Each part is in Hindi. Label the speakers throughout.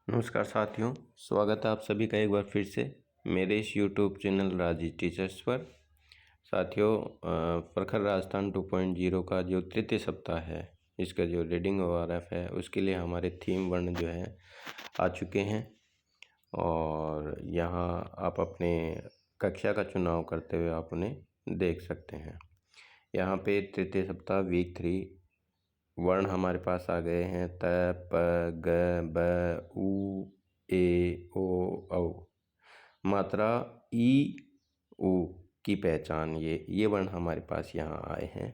Speaker 1: नमस्कार साथियों, स्वागत है आप सभी का एक बार फिर से मेरे इस YouTube चैनल राजी टीचर्स पर। साथियों, प्रखर राजस्थान 2.0 का जो तृतीय सप्ताह है, इसका जो रीडिंग ORF है, उसके लिए हमारे थीम वर्ण जो है आ चुके हैं और यहाँ आप अपने कक्षा का चुनाव करते हुए आप उन्हें देख सकते हैं। यहाँ पे तृतीय सप्ताह वीक 3 वर्ण हमारे पास आ गए हैं त, प, ग, ब, उ, ए, ओ, औ। मात्रा ई, उ की पहचान ये वर्ण हमारे पास यहाँ आए हैं,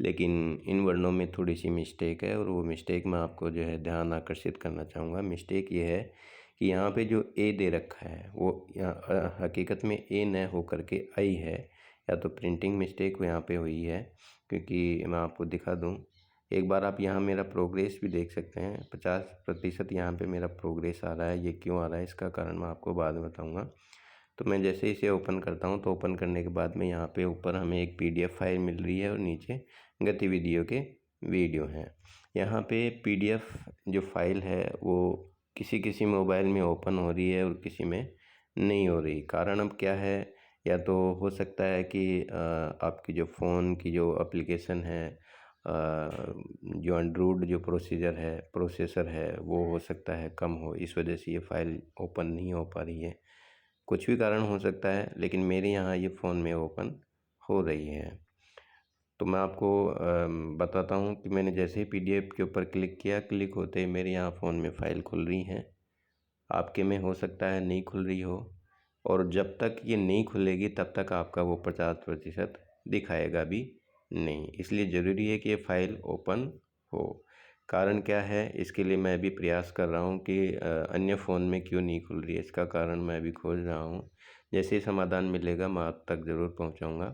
Speaker 1: लेकिन इन वर्णों में थोड़ी सी मिस्टेक है और वो मिस्टेक मैं आपको जो है ध्यान आकर्षित करना चाहूँगा। मिस्टेक ये है कि यहाँ पे जो ए दे रखा है वो यहाँ हकीकत में ए न होकर के आई है, या तो प्रिंटिंग मिस्टेक यहाँ पे हुई है, क्योंकि मैं आपको दिखा दूँ। एक बार आप यहाँ मेरा प्रोग्रेस भी देख सकते हैं, 50% यहाँ पे मेरा प्रोग्रेस आ रहा है। ये क्यों आ रहा है, इसका कारण मैं आपको बाद में बताऊँगा। तो मैं जैसे इसे ओपन करता हूँ तो ओपन करने के बाद में यहाँ पे ऊपर हमें एक PDF फाइल मिल रही है और नीचे गतिविधियों के वीडियो हैं। यहाँ पे PDF जो फाइल है वो किसी मोबाइल में ओपन हो रही है और किसी में नहीं हो रही। कारण अब क्या है, या तो हो सकता है कि आपकी जो फ़ोन की जो एप्लीकेशन है, जो एंड्रॉइड जो प्रोसेसर है वो हो सकता है कम हो, इस वजह से ये फ़ाइल ओपन नहीं हो पा रही है। कुछ भी कारण हो सकता है, लेकिन मेरे यहाँ ये फ़ोन में ओपन हो रही है। तो मैं आपको बताता हूँ कि मैंने जैसे ही PDF के ऊपर क्लिक किया, क्लिक होते ही मेरे यहाँ फ़ोन में फ़ाइल खुल रही है। आपके में हो सकता है नहीं खुल रही हो, और जब तक ये नहीं खुलेगी तब तक आपका वो 50% दिखाएगा भी नहीं। इसलिए ज़रूरी है कि ये फ़ाइल ओपन हो। कारण क्या है, इसके लिए मैं भी प्रयास कर रहा हूँ कि अन्य फ़ोन में क्यों नहीं खुल रही है, इसका कारण मैं भी खोज रहा हूँ। जैसे ही समाधान मिलेगा मैं आप तक ज़रूर पहुँचाऊँगा।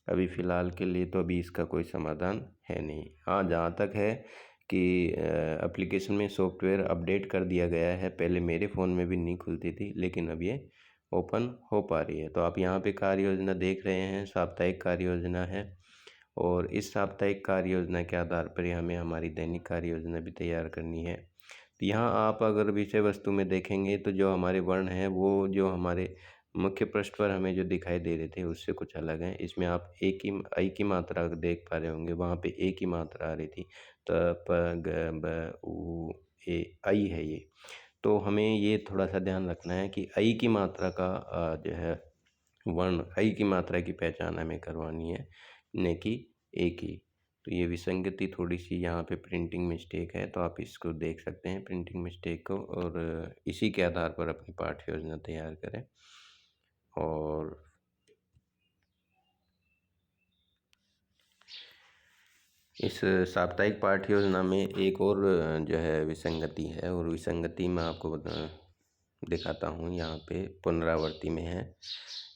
Speaker 1: अभी फ़िलहाल के लिए तो अभी इसका कोई समाधान है नहीं। हाँ, जहाँ तक है कि एप्लीकेशन में सॉफ्टवेयर अपडेट कर दिया गया है। पहले मेरे फ़ोन में भी नहीं खुलती थी, लेकिन अब ये ओपन हो पा रही है। तो आप यहाँ पे कार्य योजना देख रहे हैं, साप्ताहिक कार्य योजना है, और इस साप्ताहिक कार्य योजना के आधार पर ही हमें हमारी दैनिक कार्य योजना भी तैयार करनी है। तो यहाँ आप अगर विषय वस्तु में देखेंगे तो जो हमारे वर्ण हैं वो जो हमारे मुख्य पृष्ठ पर हमें जो दिखाई दे रहे थे उससे कुछ अलग हैं। इसमें आप आई की मात्रा देख पा रहे होंगे, वहाँ पे ए की मात्रा आ रही थी। त, प, ग, ब, उ, ए, आई है ये। तो हमें ये थोड़ा सा ध्यान रखना है कि आई की मात्रा का जो है वर्ण, आई की मात्रा की पहचान हमें करवानी है, न कि ए की। तो ये विसंगति थोड़ी सी यहाँ पे प्रिंटिंग मिस्टेक है, तो आप इसको देख सकते हैं प्रिंटिंग मिस्टेक को, और इसी के आधार पर अपनी पाठ्य योजना तैयार करें। और इस साप्ताहिक पाठ्य योजना में एक और जो है विसंगति है, और विसंगति मैं आपको दिखाता हूँ। यहाँ पे पुनरावृत्ति में है।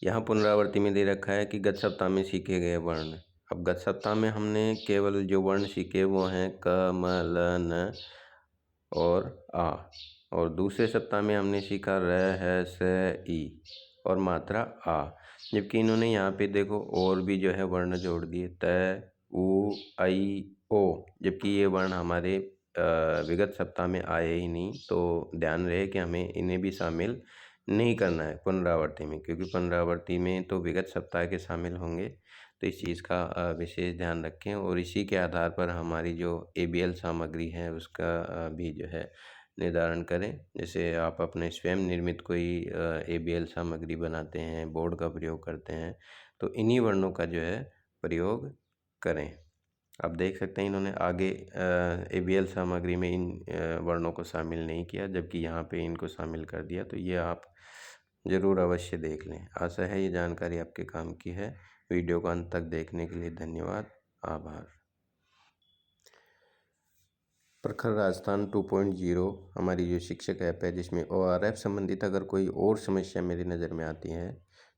Speaker 1: यहाँ पुनरावृत्ति में दे रखा है कि गत सप्ताह में सीखे गए वर्ण। अब गत सप्ताह में हमने केवल जो वर्ण सीखे वो हैं क, म, ल, न और आ, और दूसरे सप्ताह में हमने सीखा र, ह, स, ई और मात्रा आ। जबकि इन्होंने यहाँ पे देखो और भी जो है वर्ण जोड़ दिए, त, उ, आई, ओ, जबकि ये वर्ण हमारे विगत सप्ताह में आए ही नहीं। तो ध्यान रहे कि हमें इन्हें भी शामिल नहीं करना है पुनरावृत्ति में, क्योंकि पुनरावृत्ति में तो विगत सप्ताह के शामिल होंगे। तो इस चीज़ का विशेष ध्यान रखें, और इसी के आधार पर हमारी जो ABL सामग्री है उसका भी जो है निर्धारण करें। जैसे आप अपने स्वयं निर्मित कोई ABL सामग्री बनाते हैं, बोर्ड का प्रयोग करते हैं, तो इन्हीं वर्णों का जो है प्रयोग करें। आप देख सकते हैं इन्होंने आगे ABL सामग्री में इन वर्णों को शामिल नहीं किया, जबकि यहाँ पे इनको शामिल कर दिया। तो ये आप ज़रूर अवश्य देख लें। आशा है ये जानकारी आपके काम की है। वीडियो को अंत तक देखने के लिए धन्यवाद, आभार। प्रखर राजस्थान 2.0 हमारी जो शिक्षक ऐप है, जिसमें ORF संबंधित अगर कोई और समस्या मेरी नज़र में आती है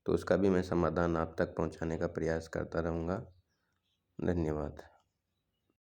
Speaker 1: तो उसका भी मैं समाधान आप तक पहुंचाने का प्रयास करता रहूँगा। धन्यवाद।